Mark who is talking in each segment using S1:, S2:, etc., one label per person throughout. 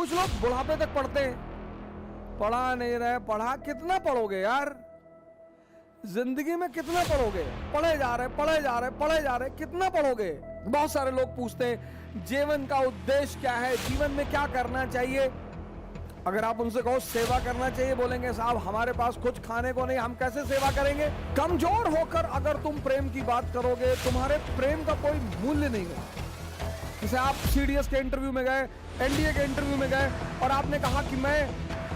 S1: कुछ लोग बुढ़ापे तक पढ़ते हैं, पढ़ा नहीं रहे, पढ़ा कितना पढ़ोगे यार, जिंदगी में कितना पढ़ोगे, पढ़े जा रहे पढ़े जा रहे पढ़े जा रहे, कितना पढ़ोगे। बहुत सारे लोग पूछते हैं जीवन का उद्देश्य क्या है, जीवन में क्या करना चाहिए। अगर आप उनसे कहो सेवा करना चाहिए, बोलेंगे साहब हमारे पास कुछ खाने को नहीं, हम कैसे सेवा करेंगे। कमजोर होकर अगर तुम प्रेम की बात करोगे, तुम्हारे प्रेम का कोई मूल्य नहीं है। जैसे आप सीडीएस के इंटरव्यू में गए, एनडीए के इंटरव्यू में गए और आपने कहा कि मैं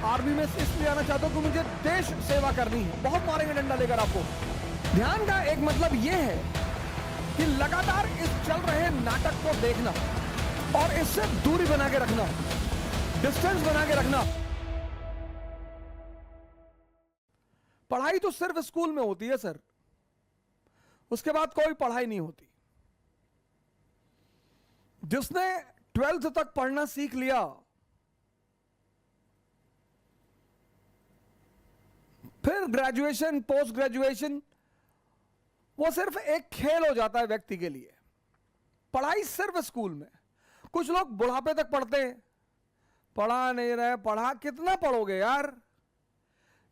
S1: आर्मी में इसलिए आना चाहता हूं कि मुझे देश सेवा करनी है, बहुत मारेंगे डंडा लेकर आपको। ध्यान का एक मतलब यह है कि लगातार इस चल रहे नाटक को देखना और इससे दूरी बना के रखना, डिस्टेंस बना के रखना। पढ़ाई तो सिर्फ स्कूल में होती है सर, उसके बाद कोई पढ़ाई नहीं होती। जिसने 12th तक पढ़ना सीख लिया, फिर ग्रेजुएशन पोस्ट ग्रेजुएशन वो सिर्फ एक खेल हो जाता है व्यक्ति के लिए। पढ़ाई सिर्फ स्कूल में। कुछ लोग बुढ़ापे तक पढ़ते हैं, पढ़ा नहीं रहे, पढ़ा कितना पढ़ोगे यार,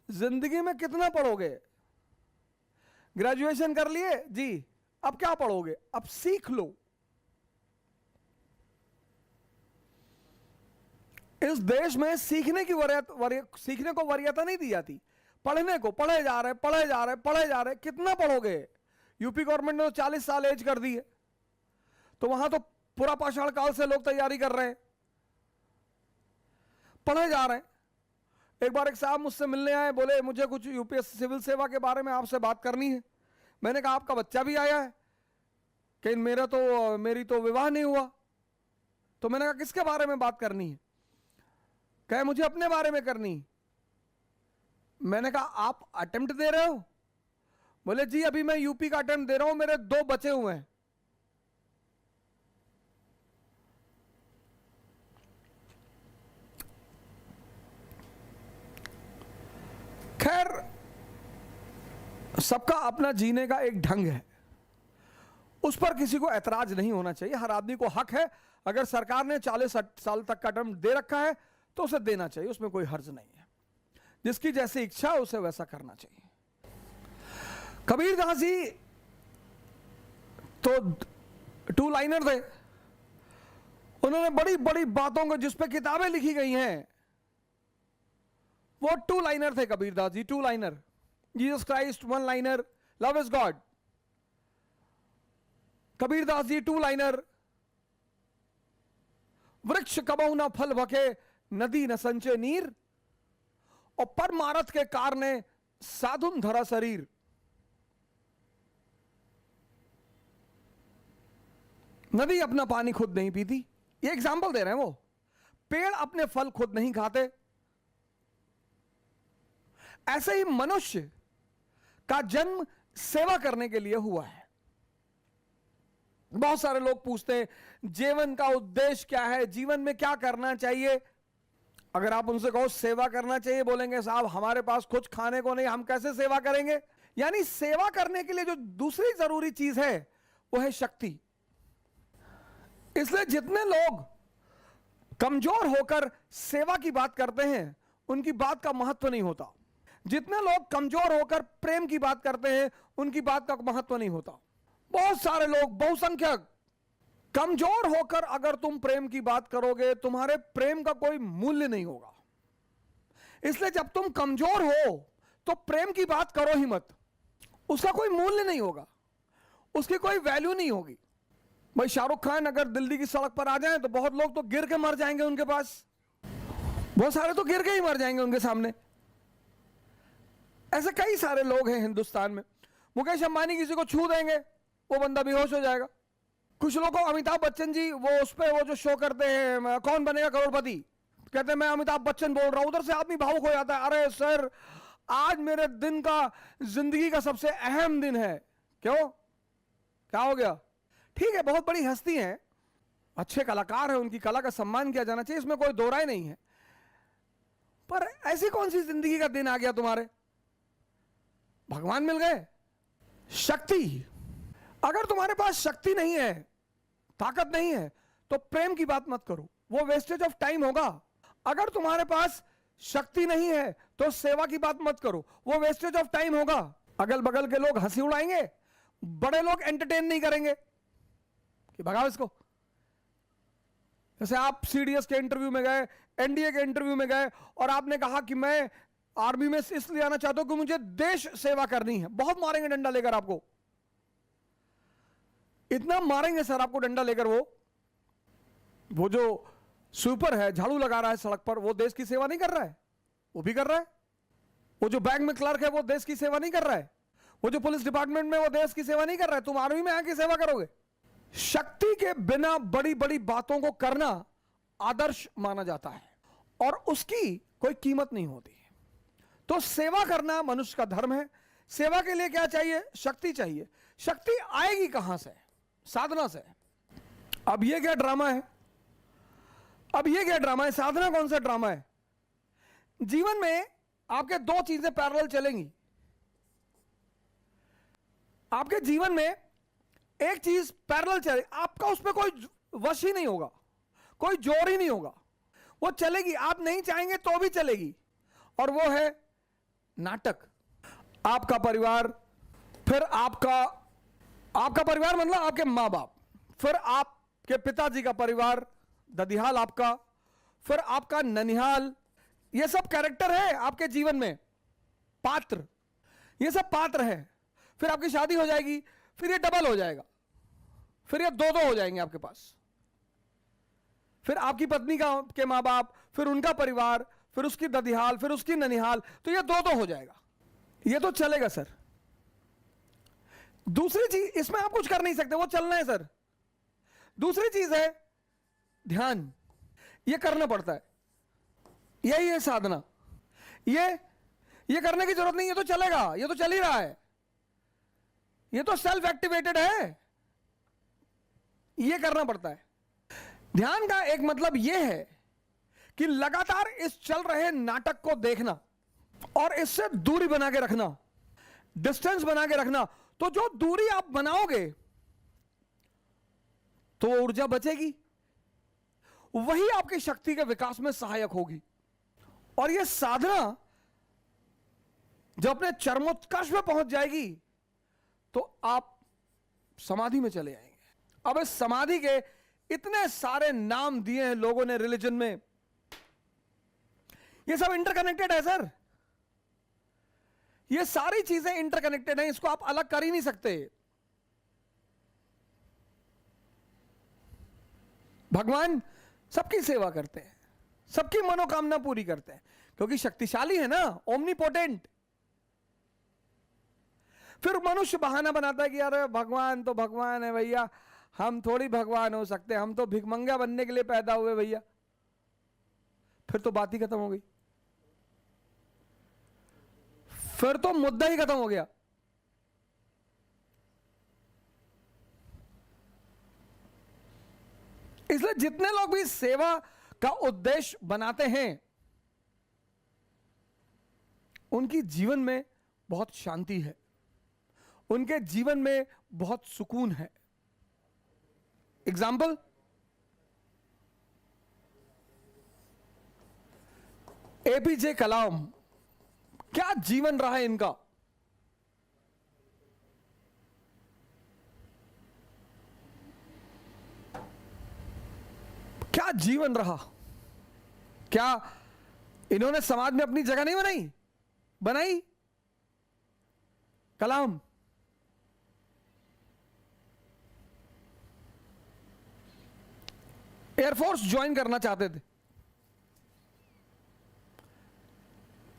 S1: जिंदगी में कितना पढ़ोगे। ग्रेजुएशन कर लिए जी, अब क्या पढ़ोगे, अब सीख लो। इस देश में सीखने को वरीयता नहीं दी जाती। पढ़ने को पढ़े जा रहे पढ़े जा रहे पढ़े जा रहे, कितना पढ़ोगे। यूपी गवर्नमेंट ने तो 40 साल एज कर दी है, तो वहां तो पूरा पाषाण काल से लोग तैयारी कर रहे हैं, पढ़े जा रहे हैं। एक बार एक साहब मुझसे मिलने आए, बोले मुझे कुछ यूपीएससी सिविल सेवा के बारे में आपसे बात करनी है। मैंने कहा आपका बच्चा भी आया है, कि मेरी तो विवाह नहीं हुआ। तो मैंने कहा किसके बारे में बात करनी है। कहे मुझे अपने बारे में करनी। मैंने कहा आप अटेम्प्ट दे रहे हो। बोले जी अभी मैं यूपी का अटेम्प्ट दे रहा हूं, मेरे 2 बचे हुए हैं। खैर, सबका अपना जीने का एक ढंग है, उस पर किसी को ऐतराज नहीं होना चाहिए। हर आदमी को हक है, अगर सरकार ने 40 साल तक का अटेम्प्ट दे रखा है तो उसे देना चाहिए, उसमें कोई हर्ज नहीं है। जिसकी जैसी इच्छा है उसे वैसा करना चाहिए। कबीरदास जी तो 2 लाइनर थे, उन्होंने बड़ी बड़ी बातों को जिस पे किताबें लिखी गई हैं, वो 2 लाइनर थे Kabirdas ji. 2 liner, Jesus Christ 1 liner, love is God. Kabirdas ji 2 liner, वृक्ष कबहु न फल भके, नदी न संचे नीर, और परमारथ के कारणे साधुन धरा शरीर। नदी अपना पानी खुद नहीं पीती, ये एग्जाम्पल दे रहे हैं वो। पेड़ अपने फल खुद नहीं खाते। ऐसे ही मनुष्य का जन्म सेवा करने के लिए हुआ है। बहुत सारे लोग पूछते हैं जीवन का उद्देश्य क्या है, जीवन में क्या करना चाहिए। अगर आप उनसे कहो सेवा करना चाहिए, बोलेंगे साहब हमारे पास कुछ खाने को नहीं, हम कैसे सेवा करेंगे। यानी सेवा करने के लिए जो दूसरी जरूरी चीज है वो है शक्ति। इसलिए जितने लोग कमजोर होकर सेवा की बात करते हैं, उनकी बात का महत्व नहीं होता। जितने लोग कमजोर होकर प्रेम की बात करते हैं, उनकी बात का महत्व नहीं होता। बहुत सारे लोग, बहुसंख्यक, कमजोर होकर अगर तुम प्रेम की बात करोगे, तुम्हारे प्रेम का कोई मूल्य नहीं होगा। इसलिए जब तुम कमजोर हो तो प्रेम की बात करो ही मत, उसका कोई मूल्य नहीं होगा, उसकी कोई वैल्यू नहीं होगी। भाई शाहरुख खान अगर दिल्ली की सड़क पर आ जाएं तो बहुत लोग तो गिर के मर जाएंगे उनके पास, बहुत सारे तो गिर के ही मर जाएंगे उनके सामने। ऐसे कई सारे लोग हैं हिंदुस्तान में। मुकेश अंबानी किसी को छू देंगे, वो बंदा बेहोश हो जाएगा। कुछ लोगों को अमिताभ बच्चन जी वो उस पे वो जो शो करते हैं कौन बनेगा करोड़पति, कहते हैं मैं अमिताभ बच्चन बोल रहा हूं, उधर से आदमी भावुक हो जाता है। अरे सर आज मेरे दिन का, जिंदगी का सबसे अहम दिन है। क्यों, क्या हो गया। ठीक है, बहुत बड़ी हस्ती है, अच्छे कलाकार है, उनकी कला का सम्मान किया जाना चाहिए, इसमें कोई दो राय नहीं है। पर ऐसी कौन सी जिंदगी का दिन आ गया तुम्हारे, भगवान मिल गए। शक्ति, अगर तुम्हारे पास शक्ति नहीं है, ताकत नहीं है, तो प्रेम की बात मत करो, वो वेस्टेज ऑफ टाइम होगा। अगर तुम्हारे पास शक्ति नहीं है तो सेवा की बात मत करो, वो वेस्टेज ऑफ टाइम होगा। अगल बगल के लोग हंसी उड़ाएंगे, बड़े लोग एंटरटेन नहीं करेंगे कि भगाओ इसको। जैसे आप सीडीएस के इंटरव्यू में गए, एनडीए के इंटरव्यू में गए और आपने कहा कि मैं आर्मी में इसलिए आना चाहता हूं कि मुझे देश सेवा करनी है, बहुत मारेंगे डंडा लेकर आपको, इतना मारेंगे सर आपको डंडा लेकर। वो जो स्वीपर है, झाड़ू लगा रहा है सड़क पर, वो देश की सेवा नहीं कर रहा है? वो भी कर रहा है। वो जो बैंक में क्लर्क है वो देश की सेवा नहीं कर रहा है? वो जो पुलिस डिपार्टमेंट में वो देश की सेवा नहीं कर रहा है? तुम आर्मी में आके सेवा करोगे? शक्ति के बिना बड़ी बड़ी बातों को करना आदर्श माना जाता है और उसकी कोई कीमत नहीं होती। तो सेवा करना मनुष्य का धर्म है। सेवा के लिए क्या चाहिए? शक्ति चाहिए। शक्ति आएगी कहां से? साधना से। अब ये क्या ड्रामा है? अब ये क्या ड्रामा है? साधना कौन सा ड्रामा है? जीवन में आपके दो चीजें पैरेलल चलेंगी। आपके जीवन में एक चीज पैरेलल चले, आपका उस पर कोई वश ही नहीं होगा, कोई जोर ही नहीं होगा, वो चलेगी, आप नहीं चाहेंगे तो भी चलेगी, और वो है नाटक। आपका परिवार, फिर आपका परिवार मतलब आपके मां बाप, फिर आपके पिताजी का परिवार, ददिहाल आपका, फिर आपका ननिहाल, ये सब कैरेक्टर है आपके जीवन में, पात्र, ये सब पात्र हैं। फिर आपकी शादी हो जाएगी, फिर ये डबल हो जाएगा, फिर ये दो हो जाएंगे आपके पास। फिर आपकी पत्नी के मां बाप, फिर उनका परिवार, फिर उसकी ददिहाल, फिर उसकी ननिहाल, तो ये दो हो जाएगा। ये तो चलेगा सर। दूसरी चीज, इसमें आप कुछ कर नहीं सकते, वो चलना है सर। दूसरी चीज है ध्यान, ये करना पड़ता है, यही है साधना। ये करने की जरूरत नहीं, ये तो चलेगा, ये तो चल ही रहा है, ये तो सेल्फ एक्टिवेटेड है, ये करना पड़ता है। ध्यान का एक मतलब यह है कि लगातार इस चल रहे नाटक को देखना और इससे दूरी बना के रखना, डिस्टेंस बना के रखना। तो जो दूरी आप बनाओगे तो ऊर्जा बचेगी, वही आपकी शक्ति के विकास में सहायक होगी। और यह साधना जब अपने चरमोत्कर्ष में पहुंच जाएगी तो आप समाधि में चले आएंगे। अब इस समाधि के इतने सारे नाम दिए हैं लोगों ने रिलीजन में, ये सब इंटरकनेक्टेड है सर, ये सारी चीजें इंटरकनेक्टेड हैं, इसको आप अलग कर ही नहीं सकते। भगवान सबकी सेवा करते हैं, सबकी मनोकामना पूरी करते हैं, क्योंकि शक्तिशाली है ना, ओमनीपोटेंट। फिर मनुष्य बहाना बनाता है कि यार भगवान तो भगवान है भैया, हम थोड़ी भगवान हो सकते, हम तो भिखमंगा बनने के लिए पैदा हुए भैया। फिर तो बात ही खत्म हो गई, फिर तो मुद्दा ही खत्म हो गया। इसलिए जितने लोग भी सेवा का उद्देश्य बनाते हैं उनकी जीवन में बहुत शांति है, उनके जीवन में बहुत सुकून है। एग्जाम्पल, एपीजे कलाम, क्या जीवन रहा है इनका। क्या जीवन रहा, क्या इन्होंने समाज में अपनी जगह नहीं बनाई कलाम। एयरफोर्स ज्वाइन करना चाहते थे,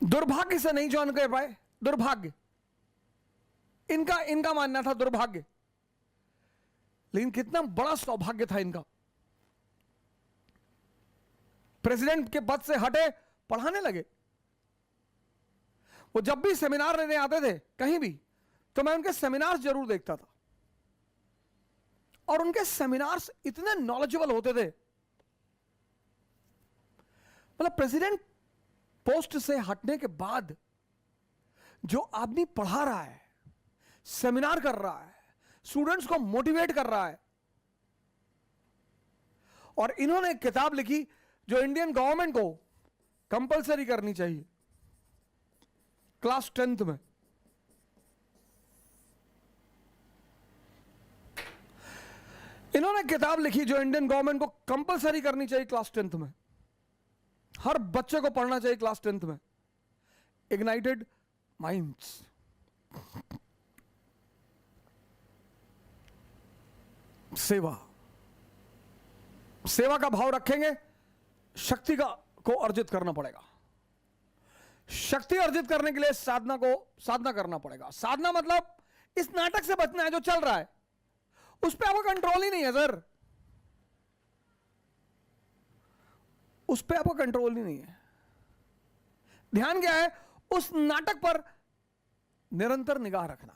S1: दुर्भाग्य से नहीं ज्वाइन कर पाए, दुर्भाग्य, इनका मानना था दुर्भाग्य, लेकिन कितना बड़ा सौभाग्य था इनका। प्रेसिडेंट के पद से हटे, पढ़ाने लगे। वो जब भी सेमिनार लेने आते थे कहीं भी, तो मैं उनके सेमिनार्स जरूर देखता था, और उनके सेमिनार्स इतने नॉलेजेबल होते थे। मतलब प्रेसिडेंट पोस्ट से हटने के बाद जो आदमी पढ़ा रहा है, सेमिनार कर रहा है, स्टूडेंट्स को मोटिवेट कर रहा है, और इन्होंने एक किताब लिखी जो इंडियन गवर्नमेंट को कंपलसरी करनी चाहिए क्लास 10th में। इन्होंने किताब लिखी जो इंडियन गवर्नमेंट को कंपलसरी करनी चाहिए क्लास 10th में, हर बच्चे को पढ़ना चाहिए क्लास 10th में, इग्नाइटेड माइंड्स। सेवा, सेवा का भाव रखेंगे, शक्ति को अर्जित करना पड़ेगा। शक्ति अर्जित करने के लिए साधना करना पड़ेगा। साधना मतलब इस नाटक से बचना है जो चल रहा है, उस पर आपका कंट्रोल ही नहीं है सर, उस पर आपका कंट्रोल ही नहीं है। ध्यान क्या है, उस नाटक पर निरंतर निगाह रखना।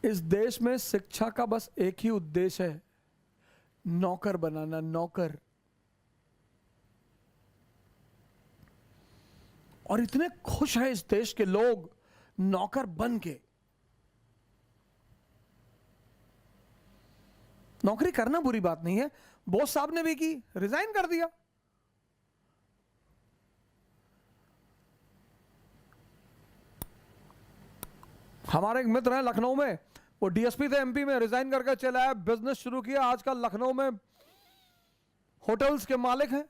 S1: इस देश में शिक्षा का बस एक ही उद्देश्य है, नौकर बनाना, नौकर। और इतने खुश हैं इस देश के लोग नौकर बन के। नौकरी करना बुरी बात नहीं है, बोस साहब ने भी की, रिजाइन कर दिया। हमारे एक मित्र हैं लखनऊ में, वो डीएसपी थे एमपी में, रिजाइन करके चले आए, बिजनेस शुरू किया, आजकल लखनऊ में होटल्स के मालिक हैं।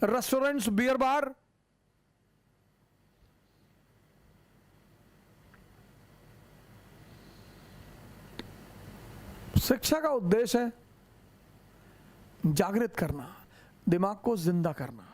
S1: Restaurants, beer bar. शिक्षा का उद्देश्य है जागृत करना, दिमाग को जिंदा करना।